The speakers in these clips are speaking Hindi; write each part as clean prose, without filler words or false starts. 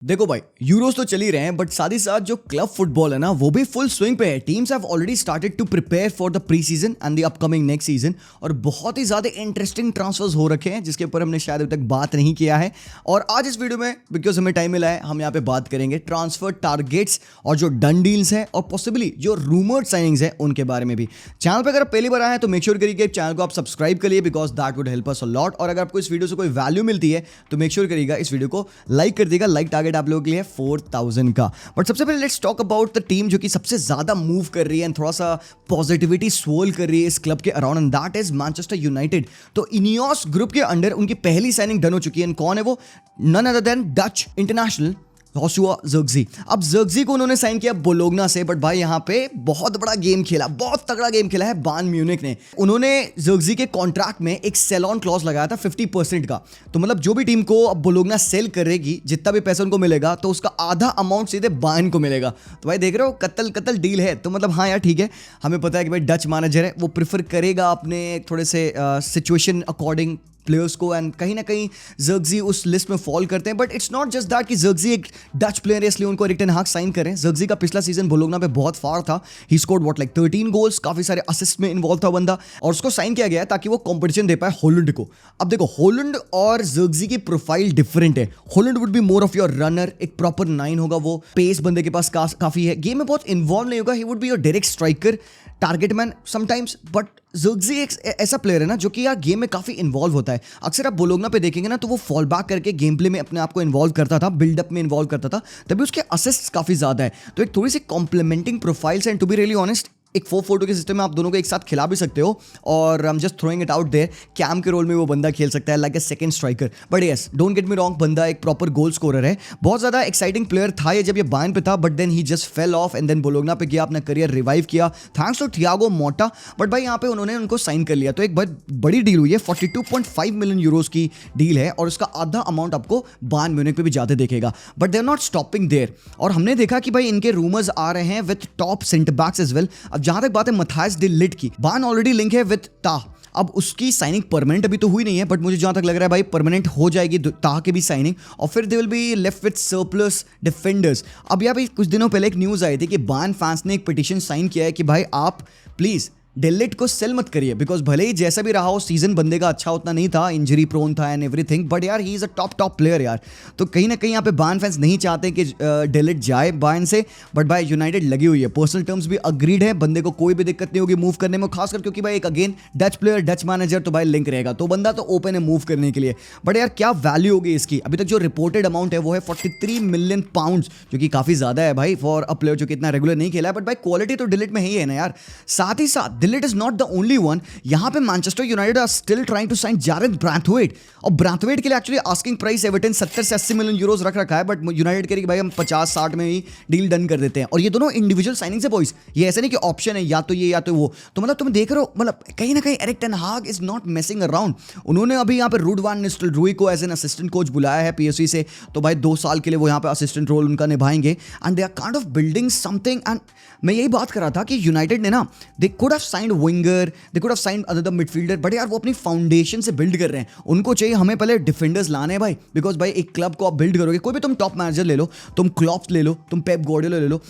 देखो भाई, यूरोस तो चल ही रहे हैं बट साथ ही साथ जो क्लब फुटबॉल है ना वो भी फुल स्विंग पे है। Teams have already started to prepare for the preseason and the upcoming next season और बहुत ही ज्यादा इंटरेस्टिंग ट्रांसफर्स हो रखे हैं जिसके ऊपर हमने शायद अभी तक बात नहीं किया है। और आज इस वीडियो में बिकॉज हमें टाइम मिला है हम यहाँ पे बात करेंगे ट्रांसफर टारगेट्स और जो डन डील्स हैं और पॉसिबली जो रूमर्ड साइनिंग्स हैं उनके बारे में भी। चैनल पर अगर आप पहली बार आए हैं तो मेक श्योर करिए कि चैनल को आप सब्सक्राइब करिए because that would help us a lot. और अगर आपको इस वीडियो से कोई वैल्यू मिलती है तो मेक श्योर करिएगा इस वीडियो को लाइक कर देगा। लाइक टारगेट आप लोगों के लिए 4000 का। बट सबसे पहले let's talk about the team जो कि सबसे ज्यादा मूव कर रही है एंड थोड़ा सा पॉजिटिविटी स्वोल कर रही है इस क्लब के around and that is Manchester United. तो इनियोस ग्रुप के अंडर उनकी पहली साइनिंग डन हो चुकी है। कौन है वो? None other than Dutch international Joshua Zirkzee. अब ज़िर्कज़ी को उन्होंने साइन किया बोलोग्ना से बट भाई यहाँ पे बहुत बड़ा गेम खेला, बहुत तगड़ा गेम खेला है बायर्न म्यूनिख ने। उन्होंने ज़िर्कज़ी के कॉन्ट्रैक्ट में एक सेल ऑन क्लॉज लगाया था 50% का। तो मतलब जो भी टीम को अब बोलोग्ना सेल करेगी जितना भी पैसा उनको मिलेगा तो उसका आधा अमाउंट सीधे बायर्न को मिलेगा। तो भाई देख रहे हो कत्ल डील है। तो मतलब हाँ यार ठीक है, हमें पता है कि भाई डच मैनेजर है, वो प्रेफर करेगा अपने थोड़े से सिचुएशन अकॉर्डिंग प्लेयर्स को एंड कहीं ना कहीं ज़िर्कज़ी उस लिस्ट में फॉल करते हैं। But it's not just that कि ज़िर्कज़ी एक डच प्लेयर है इसलिए उनको एरिक टेन हाग साइन करें। ज़िर्कज़ी का पिछला सीजन बोलोग्ना पे बहुत फार था। He scored what like 13 goals, काफी सारे असिस्ट में इन्वॉल्व था बंदा और उसको साइन किया गया है ताकि वो कंपटीशन दे पाए हॉलैंड को। अब देखो हॉलैंड और ज़िर्कज़ी की प्रोफाइल डिफरेंट है। Holland would be more of your runner, एक प्रॉपर 9 होगा, वो पेस बंदे के पास काफी है, गेम में बहुत इन्वॉल्व नहीं होगा। ही would be your direct striker, target man sometimes. But ज़िर्कज़ी एक ऐसा प्लेयर है ना जो कि यार गेम में काफी इन्वॉल्व होता है। अक्सर आप बोलोग्ना पे देखेंगे ना तो वो फॉल बैक करके गेम प्ले में अपने आप को इन्वॉल्व करता था, बिल्डअप में इन्वॉल्व करता था, तभी उसके असिस्ट्स काफी ज्यादा है। तो एक थोड़ी सी complementing profiles and to be really honest एक 4-4-2 के सिस्टम में आप दोनों को एक साथ खिला भी सकते हो और I am just throwing it out there. CAM के रोल में वो बंदा खेल सकता है like a second striker. But yes don't get me wrong, बंदा एक प्रॉपर गोल स्कोरर है। बहुत ज़्यादा एक्साइटिंग प्लेयर था ये जब ये बायर्न पे था but then he just fell off and then Bologna पे गया, अपना करियर रिवाइव किया thanks to Thiago Motta. But भाई यहाँ पे उन्होंने उनको साइन कर लिया तो एक बहुत बड़ी डील हुई है। 42.5 मिलियन यूरोज की डील है और उसका आधा अमाउंट आपको बायर्न म्यूनिख पे भी जाते देखेगा। But they are not stopping there और हमने देखा कि भाई इनके रूमर्स आ रहे हैं with top centre backs as well. अब जहां तक बात है मैथायस डे लिट की, बायर्न ऑलरेडी लिंक है विद टाह। अब उसकी साइनिंग परमानेंट अभी तो हुई नहीं है बट मुझे जहां तक लग रहा है भाई परमानेंट हो जाएगी टाह की भी साइनिंग और फिर they will be left with surplus defenders. अब यहाँ पे कुछ दिनों पहले एक न्यूज आई थी कि बायर्न फैंस ने एक पिटीशन साइन किया है कि भाई आप प्लीज डेलिट को सेल मत करिए बिकॉज भले ही जैसा भी रहा हो सीजन बंदे का अच्छा उतना नहीं था, इंजरी प्रोन था एंड एवरीथिंग, बट यार he is a top player यार। तो कहीं ना कहीं यहाँ पे बायर्न फैंस नहीं चाहते कि डेलिट जाए बायर्न से, बट भाई यूनाइटेड लगी हुई है, पर्सनल टर्म्स भी अग्रीड है, बंदे को कोई भी दिक्कत नहीं होगी मूव करने में, खासकर क्योंकि भाई एक again Dutch player Dutch manager तो भाई लिंक रहेगा तो बंदा तो ओपन है मूव करने के लिए। बट यार क्या वैल्यू होगी इसकी? अभी तक जो रिपोर्टेड अमाउंट है वो है 43 मिलियन पाउंड जो कि काफी ज्यादा है भाई फॉर अ प्लेयर जो कि इतना रेगुलर नहीं खेला है। बट भाई क्वालिटी तो डिलिट में ही है ना यार। साथ ही साथ de Ligt is not the only one. यहां पे Manchester United are still trying to sign Jarrad Branthwaite और ब्रैथवेट के लिए एक्चुअली आस्किंग प्राइस एवर्टन 70 से 80 मिलियन यूरोस रख रखा है बट यूनाइटेड कह रही भाई हम 50-60 में ही डील डन कर देते हैं। और ये दोनों इंडिविजुअल साइनिंग्स है बॉयज, ये ऐसे नहीं कि ऑप्शन है या तो ये या तो वो। तो मतलब तुम देख रहे हो मतलब कहीं ना कहीं एरिक टेन हाग इज नॉट मेसिंग अराउंड। उन्होंने अभी यहाँ पे रूड वैन निस्टेलरॉय को एज एन असिस्टेंट कोच बुलाया है पीएसवी से, तो भाई 2 साल के लिए वो यहाँ पे असिस्टेंट रोल उनका निभाएंगे and they are kind of building something. And मैं यही बात कर रहा था कि यूनाइटेड ने ना they could have signed winger, they could have signed other midfielder, but यार वो अपनी फाउंडेशन से बिल्ड कर रहे हैं। उनको चाहिए हमें पहले डिफेंडर्स लाने हैं भाई बिकॉज भाई एक क्लब को आप बिल्ड करोगे, कोई भी तुम टॉप मैनेजर ले लो, तुम क्लॉप ले लो, तुम पेप गार्डियोला ले लो,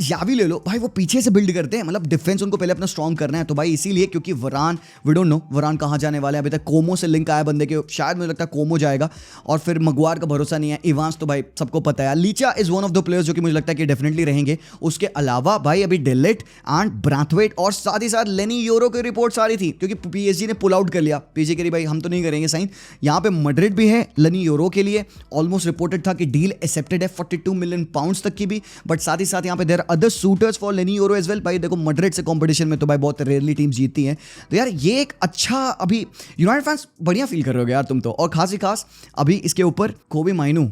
यावी ले लो, भाई वो पीछे से बिल्ड करते हैं, मतलब डिफेंस उनको पहले अपना स्ट्रॉन्ग करना है। तो भाई इसीलिए क्योंकि वरान वी डोंट नो वरान कहाँ जाने वाले हैं, अभी तक कोमो से लिंक आया बंदे के, शायद मुझे लगता है कोमो जाएगा और फिर मगवार का भरोसा नहीं है। इवांस तो भाई सबको पता है, लीचा is one of the players जो कि मुझे लगता है कि डेफिनेटली रहेंगे। उसके अलावा भाई अभी डेलिट एंड ब्रैथवेट और साथ ही साथ लेनी यूरो की रिपोर्ट्स आ रही थी क्योंकि पीएसजी ने पुल आउट कर लिया। पीएसजी कह रही भाई हम तो नहीं करेंगे साइन। यहाँ पे मैड्रिड भी है लेनी यूरो के लिए, ऑलमोस्ट रिपोर्टेड था कि डील एक्सेप्टेड है 42 मिलियन पाउंड्स तक की भी। बट साथ ही साथ यहाँ पे देयर अदर सूटर्स फॉर लेनी यूरो एज वेल। भाई देखो मैड्रिड से कंपटीशन में तो भाई बहुत रेयरली टीम जीतती हैं, तो यार ये एक अच्छा अभी यूनाइटेड फैंस बढ़िया फील कर रहे हो यार तुम तो। और खास ही खास अभी इसके ऊपर कोबी माइनू,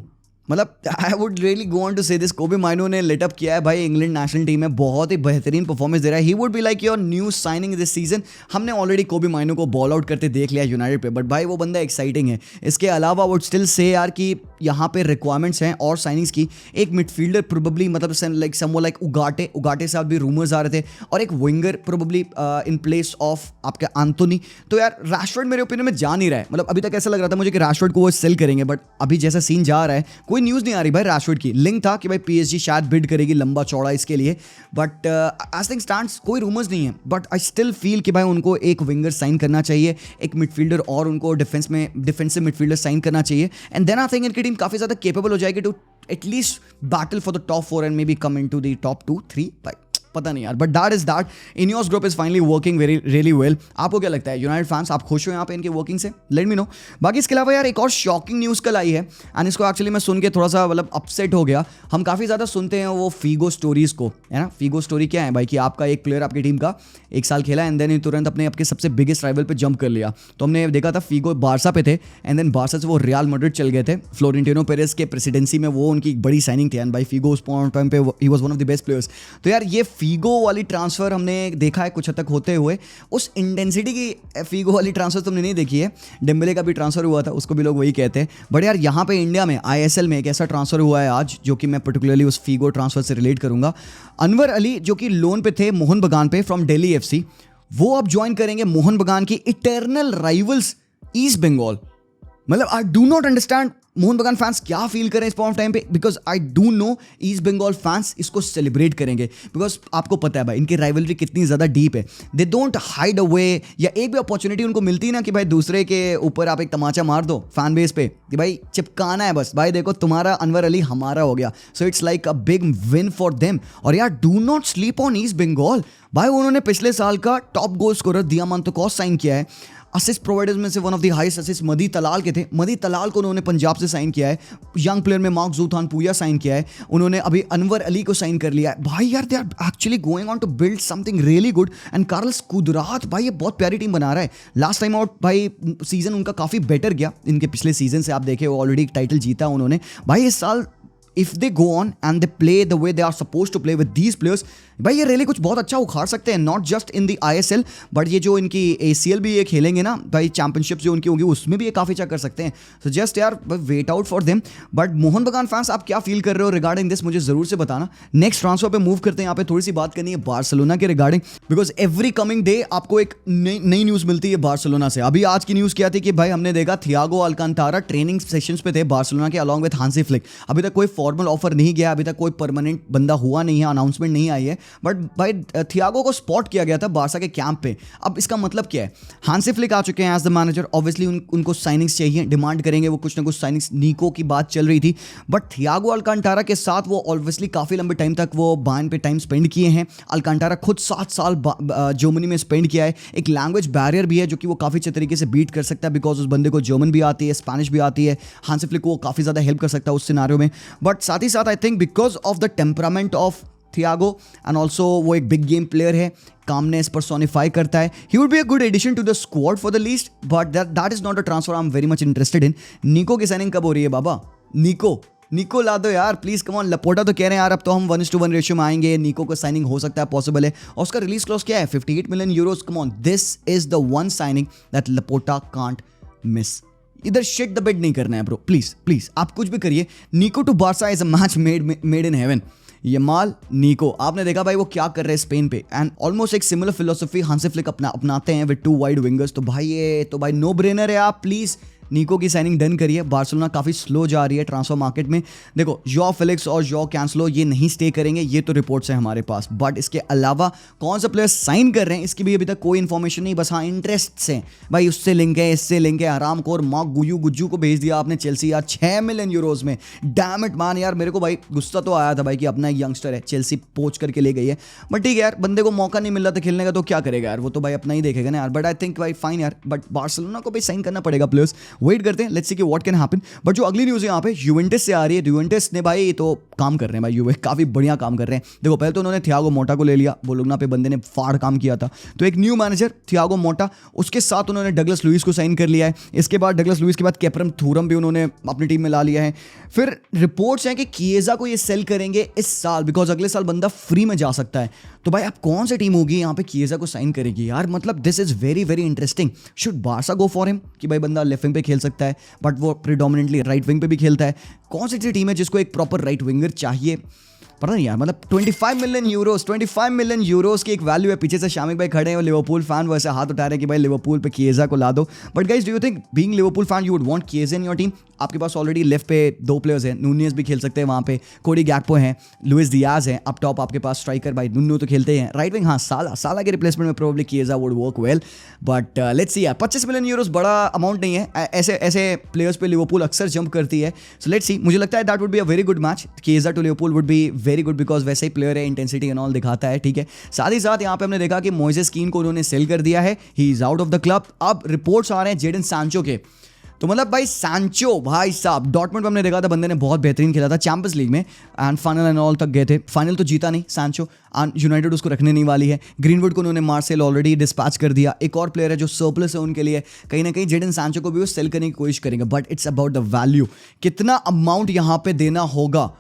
मतलब I would really go on to say this, Kobbie Mainoo ने लेटअप किया है भाई इंग्लैंड नेशनल टीम में, बहुत ही बेहतरीन परफॉर्मेंस दे रहा है। He would be like your new signing this season. हमने ऑलरेडी कोबी माइनो को बॉल आउट करते देख लिया यूनाइटेड पे, बट भाई वो बंदा एक्साइटिंग है। इसके अलावा वुड स्टिल से यार कि यहाँ पे रिक्वायरमेंट्स हैं और साइनिंग्स की, एक मिडफील्डर प्रोबेबली मतलब लाइक समवन लाइक उगाटे साथ भी रूमर्स आ रहे थे, और एक winger probably in place of आपके एंथोनी। तो यार रैशफोर्ड मेरे ओपिनियन में जा नहीं रहा है, मतलब अभी तक ऐसा लग रहा था मुझे कि रैशफोर्ड को वो सेल करेंगे, बट अभी जैसा सीन जा रहा है कोई न्यूज़ नहीं आ रही भाई रैशवर्ड की। लिंक था कि भाई पीएसजी शायद बिड करेगी लंबा चौड़ा इसके लिए, बट एज थिंग स्टैंड्स कोई रूमर्स नहीं है। बट आई स्टिल फील कि भाई उनको एक विंगर साइन करना चाहिए, एक मिडफील्डर और उनको डिफेंसिव मिडफील्डर साइन करना चाहिए, एंड देन आई थिंक इनकी टीम काफ़ी ज़्यादा केपेबल हो जाएगी to at least battle for the top 4 and maybe come in to the top 2-3 भाई। पता नहीं यार, but that is that. INEOS group is finally working very really well. आपको क्या लगता है यूनाइटेड फैंस, आप खुश हो यहाँ पे इनके वर्किंग से? Let me know. बाकी इसके अलावा यार एक और शॉकिंग न्यूज़ कल आई है, एंड इसको एक्चुअली मैं सुन के थोड़ा सा मतलब अपसेट हो गया। हम काफ़ी ज़्यादा सुनते हैं वो फीगो स्टोरीज को, है ना। फीगो स्टोरी क्या है भाई कि आपका एक प्लेयर आपकी टीम का 1 साल खेला एंड देन तुरंत अपने आपके सबसे बिगेस्ट राइवल पे जंप कर लिया। तो हमने देखा था फीगो बारसा पे थे एंड देन बारसा से वो रियल मैड्रिड चल गए थे। फ्लोरेंटिनो पेरेस के प्रेसिडेंसी में वो उनकी बड़ी साइनिंग थी, एंड भाई फीगो उस टाइम पे he was one of the best players. तो यार ये फीगो वाली ट्रांसफर हमने देखा है कुछ हद तक होते हुए, उस इंटेंसिटी की फीगो वाली ट्रांसफर तुमने नहीं देखी है। डेम्बेले का भी ट्रांसफर हुआ था, उसको भी लोग वही कहते हैं। बट यार यहाँ पे इंडिया में आईएसएल में एक ऐसा ट्रांसफर हुआ है आज जो कि मैं पर्टिकुलरली उस फीगो ट्रांसफर से रिलेट करूंगा। अनवर अली जो कि लोन पे थे मोहन बगान पे फ्रॉम दिल्ली एफसी, वो अब ज्वाइन करेंगे मोहन बगान की इटर्नल राइवल्स ईस्ट बंगाल। मतलब I do not understand Mohun Bagan fans क्या फील करें इस पॉइंट ऑफ टाइम पे, because I do know East Bengal fans इसको सेलिब्रेट करेंगे, बिकॉज आपको पता है भाई इनकी राइवलरी कितनी ज़्यादा डीप है। दे डोंट हाइड अवे, या एक भी अपॉर्चुनिटी उनको मिलती है ना कि भाई दूसरे के ऊपर आप एक तमाचा मार दो फैन बेस पे कि भाई चिपकाना है बस, भाई देखो तुम्हारा अनवर अली हमारा हो गया। So it's like a big win for them. और यार do not sleep on East Bengal भाई, उन्होंने पिछले साल का top goal scorer Diamantakos sign किया है। असिस्ट प्रोवाइडर्स में से one of the highest assist Madih Talal के थे, मदी तलाल को उन्होंने पंजाब से साइन किया है। यंग प्लेयर में मार्क जूथान पूया साइन किया है उन्होंने, अभी अनवर अली को साइन कर लिया है। भाई यार they are actually going on to build something really good, and Carles Cuadrat भाई ये बहुत प्यारी टीम बना रहा है। लास्ट टाइम आउट भाई सीजन उनका काफ़ी बेटर गया इनके पिछले सीजन से, आप देखे वो ऑलरेडी टाइटल जीता उन्होंने। भाई इस साल if they go on and they play the way they are supposed to play with these players, भाई ये रियली कुछ बहुत अच्छा उखाड़ सकते हैं, not just in the ISL but ये जो इनकी ACL भी ये खेलेंगे ना भाई, चैंपियनशिप जो उनकी होगी उसमें भी ये काफ़ी अच्छा कर सकते हैं। सो जस्ट यार wait out for them. But Mohun Bagan fans आप क्या फील कर रहे हो रिगार्डिंग दिस, मुझे जरूर से बताना। नेक्स्ट ट्रांसफर पे मूव करते हैं, यहाँ पे थोड़ी सी बात करनी है बार्सिलोना के regarding, because every coming day आपको एक नई न्यूज़ मिलती है बार्सिलोना से। अभी आज की न्यूज़ क्या थी कि भाई हमने देखा थियागो अल्कांटारा ट्रेनिंग सेशंस पे थे बार्सिलोना के अलॉन्ग विद हांसी फ्लिक। अभी तक कोई फॉर्मल ऑफर नहीं गया, अभी तक कोई परमानेंट बंदा हुआ नहीं है, अनाउंसमेंट नहीं आई है, बट भाई थियागो को स्पॉट किया गया था बारसा के कैंप पे। अब इसका मतलब क्या है, हांसी फ्लिक आ चुके हैं एज द मैनेजर, ऑब्वियसली उनको साइनिंग्स चाहिए, डिमांड करेंगे वो कुछ ना कुछ साइनिंग्स। नीको की बात चल रही थी, बट थियागो अल्कांटारा के साथ वो ऑब्वियसली काफ़ी लंबे टाइम तक वो बायर्न पे टाइम स्पेंड किए हैं। अल्कांटारा खुद 7 साल जर्मनी में स्पेंड किया है। एक लैंग्वेज बैरियर भी है जो कि वो काफ़ी अच्छे तरीके से बीट कर सकता है, बिकॉज उस बंदे को जर्मन भी आती है, स्पेनिश भी आती है। हांसी फ्लिक को वो काफ़ी ज़्यादा हेल्प कर सकता है उस सिनारियो में। बट साथ ही साथ I think because of the temperament of Thiago and also वो एक बिग गेम प्लेयर है, कामनेस पर्सोनिफाई करता है, he would be a good addition to the squad for the least, but that is not a transfer I am very much interested in. Nico की साइनिंग कब हो रही है बाबा? निको ला दो यार प्लीज, कम ऑन। लपोटा तो कह रहे हैं यार अब तो हम 1:1 रेशियो में आएंगे, निको को साइनिंग हो सकता है, पॉसिबल है। और उसका रिलीज क्लॉज क्या है? 58 million euros. Come on, this is the one signing that Laporta can't miss. इधर शिट द बेड नहीं करना है ब्रो, प्लीज आप कुछ भी करिए। Nico to Barca is a match made in heaven. Yamal Nico आपने देखा भाई वो क्या कर रहे हैं स्पेन पे, एंड ऑलमोस्ट एक सिमिलर फिलोसफी हांसी फ्लिक अपनाते हैं विद 2 वाइड विंगर्स। तो भाई ये तो भाई नो ब्रेनर है, आप प्लीज़ निको की साइनिंग डन करिए। बार्सिलोना काफ़ी स्लो जा रही है ट्रांसफर मार्केट में। देखो जॉ फेलिक्स और जॉ कैंसलो ये नहीं स्टे करेंगे, ये तो रिपोर्ट्स हैं हमारे पास, बट इसके अलावा कौन सा प्लेयर साइन कर रहे हैं इसकी भी अभी तक कोई इन्फॉर्मेशन नहीं। बस हाँ इंटरेस्ट से भाई उससे लिंक है, इससे लिंक है। हराम खोर मार्क गुज्जू को भेज दिया आपने चेल्सी यार 6 मिलियन यूरोज में। डैम इट मान यार, मेरे को भाई गुस्सा तो आया था भाई कि अपना यंगस्टर है, चेल्सी पोच करके ले गई है, बट ठीक है यार बंदे को मौका नहीं मिल रहा था खेलने का तो क्या करेगा यार, वो तो भाई अपना ही देखेगा ना यार। बट आई थिंक भाई फाइन यार, बट बार्सिलोना को भी साइन करना पड़ेगा प्लेयर्स। वेट करते हैं, लेट्स सी कि व्हाट कैन हैपन। बट जो अगली न्यूज़ यहाँ पे यूवेंटस से आ रही है, यूवेंटस ने भाई तो काम कर रहे हैं भाई, यूवे काफ़ी बढ़िया काम कर रहे हैं। देखो पहले तो उन्होंने थियागो मोटा को ले लिया, बोलोग्ना पे बंदे ने फाड़ काम किया था, तो एक न्यू मैनेजर थियागो मोटा, उसके साथ उन्होंने डगलस लुइस को साइन कर लिया है। इसके बाद डगलस लुइस के बाद केपरम थूरम भी उन्होंने अपनी टीम में ला लिया है। फिर रिपोर्ट्स हैं कि किएजा को ये सेल करेंगे इस साल, बिकॉज अगले साल बंदा फ्री में जा सकता है। तो भाई अब कौन सी टीम होगी यहाँ पे किएजा को साइन करेगी यार, मतलब this is very very interesting. Should Barca go for him कि भाई बंदा लेफ्ट विंग पे खेल सकता है, बट वो प्रिडोमिनेंटली राइट विंग पे भी खेलता है। कौन सी टीम है जिसको एक प्रॉपर राइट विंगर चाहिए? पता नहीं यार, मतलब 25 मिलियन यूरोस की एक वैल्यू है। पीछे से शामिक भाई खड़े हैं, लिवरपूल फैन, वैसे हाथ उठा रहे हैं कि भाई लिवरपूल पे किएजा को ला दो। But guys, do you think being Liverpool fan you would want Chiesa in your team? आपके पास ऑलरेडी लेफ्ट पे 2 प्लेयर्स हैं, नूनियस भी खेल सकते हैं वहाँ पे, कोडी गैक्पो हैं, लुइस डियाज हैं, अप टॉप आपके पास स्ट्राइकर भाई नुन्नू तो खेलते हैं, राइट विंग हाँ साला के रिप्लेसमेंट में probably Chiesa would work well. But let's see यार, 25 मिलियन यूरोस बड़ा अमाउंट नहीं है, ऐसे प्लेयर्स पे लिवरपूल अक्सर जंप करती है। सो लेट्स सी, मुझे लगता है that would be a very good match. Chiesa to Liverpool would be very good because वैसे ही प्लेयर है, इंटेंसिटी एंड ऑल दिखाता है, ठीक है। साथ ही साथ यहाँ पे हमने देखा कि मोइसेस कीन को उन्होंने सेल कर दिया है, he is out of the club. अब रिपोर्ट्स आ रहे हैं जेडन सैंचो के, तो मतलब भाई सैंचो भाई साहब, डॉर्टमुंड में हमने देखा था बंदे ने बहुत बेहतरीन खेला था चैंपियंस लीग में एंड फाइनल एंड ऑल तक गए थे, फाइनल तो जीता नहीं सैंचो, यूनाइटेड उसको रखने नहीं वाली है। ग्रीनवुड को उन्होंने मार्सेल ऑलरेडी डिस्पैच कर दिया, एक और प्लेयर है जो सरप्लस है उनके लिए, कहीं ना कहीं जेडन सैंचो को भी वो सेल करने की कोशिश करेंगे। But it's about the value, कितना अमाउंट यहाँ पे देना होगा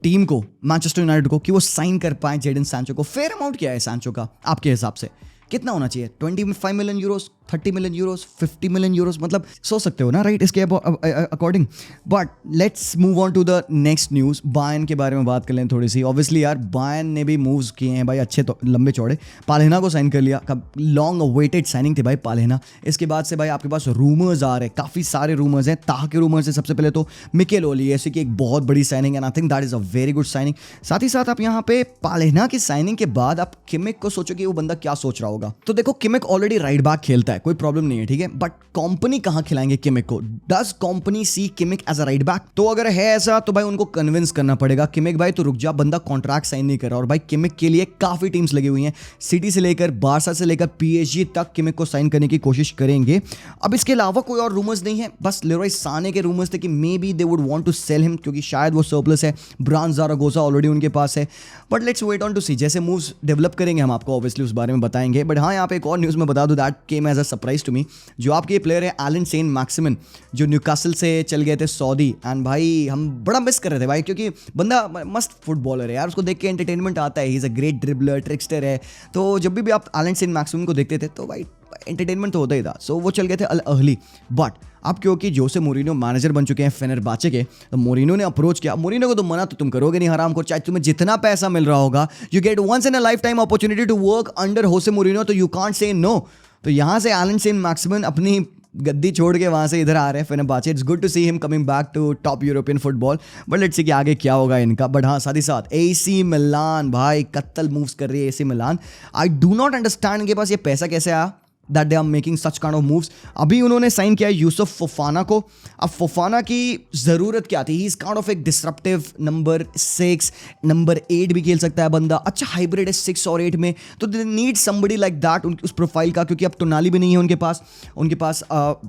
टीम को, मैनचेस्टर यूनाइटेड को, कि वो साइन कर पाए जेडन सैंचो को। फेयर अमाउंट क्या है सैंचो का आपके हिसाब से, कितना होना चाहिए? 25 million euros, 30 million euros, 50 million euros, मतलब सोच सकते हो ना, राइट, इसके according. But let's move on to the next news. Bayern के बारे में बात कर लें थोड़ी सी। ऑब्वियसली यार बायर्न ने भी मूव्स किए हैं भाई, अच्छे तो लंबे चौड़े। पालेना को साइन कर लिया, लॉन्ग अवेटेड साइनिंग थी भाई पालेना। इसके बाद से भाई आपके पास रूमर्स आ रहे हैं, काफ़ी सारे रूमर्स हैं। ताह के रूमर्स है सबसे पहले तो मिकेल ओलिएसे की एक बहुत बड़ी signing and I think that is a very good signing. साथ ही साथ आप यहाँ पे पालेना की साइनिंग के बाद आप किमिक को सोचो कि वो बंदा क्या सोच रहा होगा। तो देखो किमिक ऑलरेडी राइट बैक खेलता है, कोई प्रॉब्लम नहीं है, ठीक है। बट कंपनी कहां खिलाएंगे किमिक को? Does Kompany see Kimmich as a right back? तो अगर है ऐसा तो भाई उनको कन्विंस करना पड़ेगा, किमिक भाई तो रुक जा, बंदा कॉन्ट्रैक्ट साइन नहीं कर रहा। और भाई किमिक के लिए काफी टीम्स लगी हुई हैं, सिटी से लेकर बारसा से लेकर पीएसजी तक किमिक को साइन करने की कोशिश करेंगे। अब इसके अलावा कोई और रूमर्स नहीं है, बस लेरोय साने के रूमर्स थे कि maybe they would want to sell him, क्योंकि शायद वो सरप्लस है। ब्रांड ज़ारागोसा ऑलरेडी उनके पास है। But let's wait on to see, जैसे मूव्स डेवलप करेंगे हम आपको ऑब्वियसली उस बारे में बताएंगे। बट हाँ, यहाँ पे एक और न्यूज़ में बता दूं, that came as a surprise to me. जो आपके प्लेयर है एलन सेंट मैक्सिमन, जो न्यूकासल से चल गए थे सऊदी, एंड भाई हम बड़ा मिस कर रहे थे भाई, क्योंकि बंदा मस्त फुटबॉलर है यार, उसको देख के एंटरटेनमेंट आता है, he is a great dribbler, trickster है। तो जब भी आप एलन सेंट मैक्सिमन को देखते थे तो भाई एंटरटेनमेंट तो होता ही था। सो वो चल गए थे अल अहली। बट अब क्योंकि जोसे मोरिनो मैनेजर बन चुके हैं फेनेरबाचे के, तो मोरिनो ने अप्रोच किया। मोरिनो को तो मना तो तुम करोगे नहीं, हराम को, चाहे तुम्हें जितना पैसा मिल रहा होगा, you get once in a lifetime opportunity to work under Jose Mourinho, तो यू कांट से नो। तो यहाँ से एलन सेंट मैक्सिमन अपनी गद्दी छोड़ के वहाँ से इधर आ रहे हैं Fenerbahce. It's good to see him coming back to top European football. But let's see कि आगे क्या होगा इनका। बट हाँ, साथ ही साथ एसी मिलान भाई कत्ल मूव्स कर रही है AC Milan. I do not understand इनके पास ये पैसा कैसे आया, that they are making such kind of moves। अभी उन्होंने साइन किया यूसुफ फोफाना को। अब फोफाना की ज़रूरत क्या थी? ही इज़ काइंड ऑफ एक डिसरप्टिव नंबर 6, नंबर 8 भी खेल सकता है बंदा, अच्छा हाइब्रिड है 6 और 8 में। तो दे नीड समबडी लाइक दैट उस प्रोफाइल का, क्योंकि अब टोनाली भी नहीं है उनके पास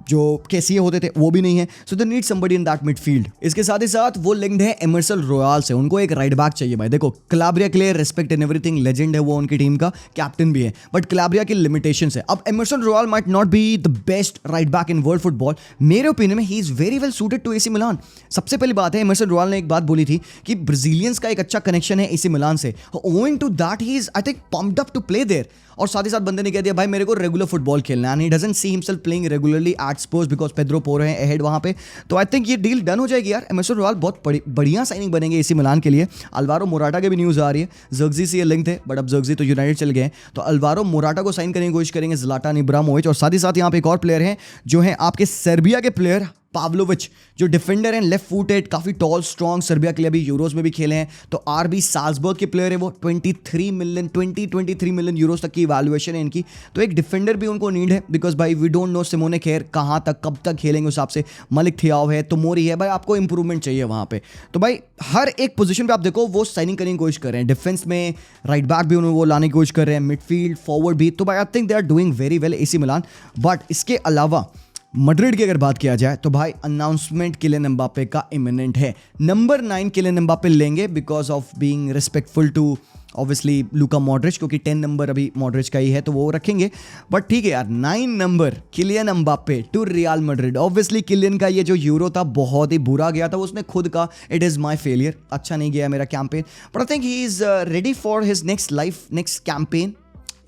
जो कैसिए होते थे वो भी नहीं है। So they need somebody in that midfield. इसके साथ ही साथ वो लिंक्ड है एमर्सन रॉयल से, उनको एक राइट बैक चाहिए भाई। देखो क्लाब्रिया के लिए रिस्पेक्ट एंड एवरीथिंग, लेजेंड है वो, उनकी टीम का कैप्टन भी है, बट क्लाब्रिया की लिमिटेशन है। अब Emerson royal might not be the best right back in world football, मेरे ओपिनियन में he is very well suited to AC मिलान। सबसे पहली बात है, एमर्सन रॉयल ने एक बात बोली थी कि ब्राजीलियंस का एक अच्छा कनेक्शन है AC मिलान से, owing to that he is I think pumped up to play there। और साथ ही साथ बंदे ने कह दिया भाई मेरे को रेगुलर फुटबॉल खेलना है, and he doesn't see himself playing regularly at Spurs because Pedro Porro है ahead वहाँ पे। तो आई थिंक ये डील डन हो जाएगी यार। एमर्सन रॉयल बहुत बढ़िया साइनिंग बनेंगे AC मिलान के लिए। अल्वारो मोराटा के भी न्यूज़ आ रही है, ज़र्गजी से ये लिंक थे, बट अब ज़र्गजी तो यूनाइटेड चल गए, तो अल्वारो मोराटा को साइन करने की कोशिश करेंगे ज़्लाटान इब्राहिमोविच। और साथ ही साथ यहाँ पे एक और प्लेयर हैं जो हैं आपके सर्बिया के प्लेयर पाव्लोविच, जो डिफेंडर हैं, लेफ्ट फुटेड, काफ़ी टॉल स्ट्रॉन्ग, सर्बिया के लिए अभी यूरोज में भी खेले हैं। तो आरबी साल्जबर्ग के प्लेयर है वो, 23 मिलियन यूरोज तक की वैल्यूएशन है इनकी। तो एक डिफेंडर भी उनको नीड है, बिकॉज भाई we don't know Simone Kher कहाँ तक कब तक खेलेंगे, उस हिसाब से मलिक थियाव है, तोमोरी है, भाई आपको इंप्रूवमेंट चाहिए वहाँ पे। तो भाई हर एक पोजीशन पे आप देखो वो साइनिंग करने की कोशिश कर रहे हैं। डिफेंस में राइट बैक भी उन्होंने वो लाने की कोशिश कर रहे हैं, मिडफील्ड फॉरवर्ड भी। तो भाई I think they are doing very well AC Milan. But इसके अलावा मैड्रिड की अगर बात किया जाए तो भाई अनाउंसमेंट किलियन एम्बापे का इमिनेंट है। नंबर 9 किलियन एम्बापे लेंगे because of being respectful to obviously Luka Modric, क्योंकि 10 नंबर अभी मॉड्रिच का ही है तो वो रखेंगे। बट ठीक है यार, 9 number Kylian Mbappe to Real Madrid. Obviously Kylian का ये जो यूरो था बहुत ही बुरा गया था, उसने खुद कहा इट इज़ माई फेलियर, अच्छा नहीं गया मेरा campaign. But I think he is ready for his next life, next campaign.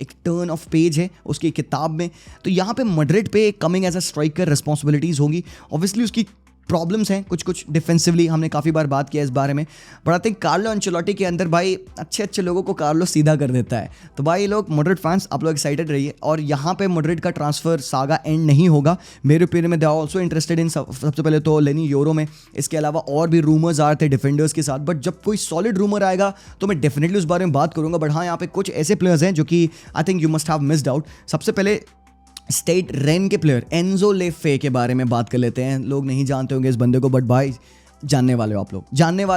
एक टर्न ऑफ पेज है उसकी किताब में। तो यहाँ पे मैड्रिड पे coming as a striker responsibilities होंगी। ऑब्वियसली उसकी प्रॉब्लम्स हैं कुछ कुछ डिफेंसिवली, हमने काफ़ी बार बात किया इस बारे में, but I think Carlo Ancelotti के अंदर भाई अच्छे अच्छे लोगों को कार्लो सीधा कर देता है। तो भाई लोग मैड्रिड फैंस आप लोग एक्साइटेड रहिए, और यहाँ पे मैड्रिड का ट्रांसफर सागा एंड नहीं होगा मेरे ओपिनियन में। They are also interested in सबसे पहले तो लेनी यूरो में, इसके अलावा और भी रूमर्स आ रहे थे डिफेंडर्स के साथ, बट जब कोई सॉलिड रूमर आएगा तो मैं डेफिनेटली उस बारे में बात करूंगा। बट हाँ, यहाँ पे कुछ ऐसे प्लेयर्स हैं जो कि I think you must have missed out. सबसे पहले स्टेट रेन के प्लेयर एनजो लेफे के बारे में बात कर लेते हैं। लोग नहीं जानते होंगे इस बंदे को, बट भाई जानने वाले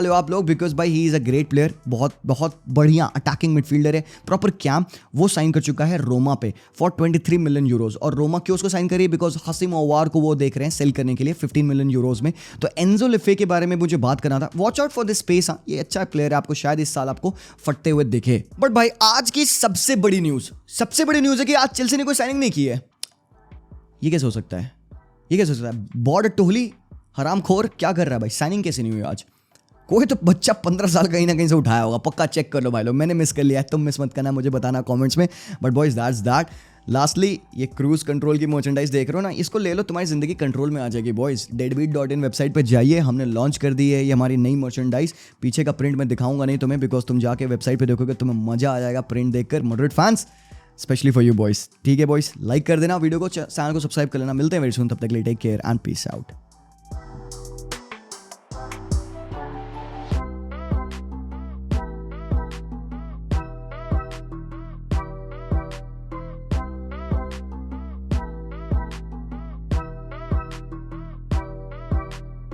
हो आप लोग बिकॉज भाई he is a great player, बहुत बहुत बढ़िया अटैकिंग मिडफील्डर है, प्रॉपर कैम। वो साइन कर चुका है रोमा पे फॉर 23 मिलियन यूरोज। और रोमा क्यों उसको साइन करी? बिकॉज हसीम अवार को वो देख रहे हैं सेल करने के लिए 15 मिलियन यूरोज में। तो एनजो लेफे के बारे में मुझे बात करना था। Watch out for this space. हाँ, ये अच्छा प्लेयर है, आपको शायद इस साल आपको फटते हुए दिखे। बट भाई आज की सबसे बड़ी न्यूज़ है कि आज चेल्सी ने कोई साइनिंग नहीं की है। ये कैसे हो सकता है? बॉर्ड टोहली हरामखोर क्या कर रहा है भाई? साइनिंग कैसे नहीं हुई आज? कोई तो बच्चा 15 साल कहीं ना कहीं से उठाया होगा, पक्का चेक कर लो भाई लोग। मैंने मिस कर लिया है, तुम मिस मत करना, मुझे बताना कमेंट्स में। But boys that's that. Lastly ये क्रूज कंट्रोल की मर्चेंडाइज देख रहे हो ना, इसको ले लो, तुम्हारी जिंदगी कंट्रोल में आ जाएगी बॉयज। deadbeat.in वेबसाइट पर जाइए, हमने लॉन्च कर दी है ये हमारी नई मर्चेंडाइज। पीछे का प्रिंट मैं दिखाऊंगा नहीं तुम्हें, बिकॉज तुम जाके वेबसाइट पर देखोगे तुम्हें मजा आ जाएगा प्रिंट देखकर। Madrid fans specially for you boys, ठीक है बॉयज? लाइक कर देना वीडियो को, चैनल को सब्सक्राइब कर लेना। मिलते हैं वेरी सून, तब तक के लिए take care and peace out.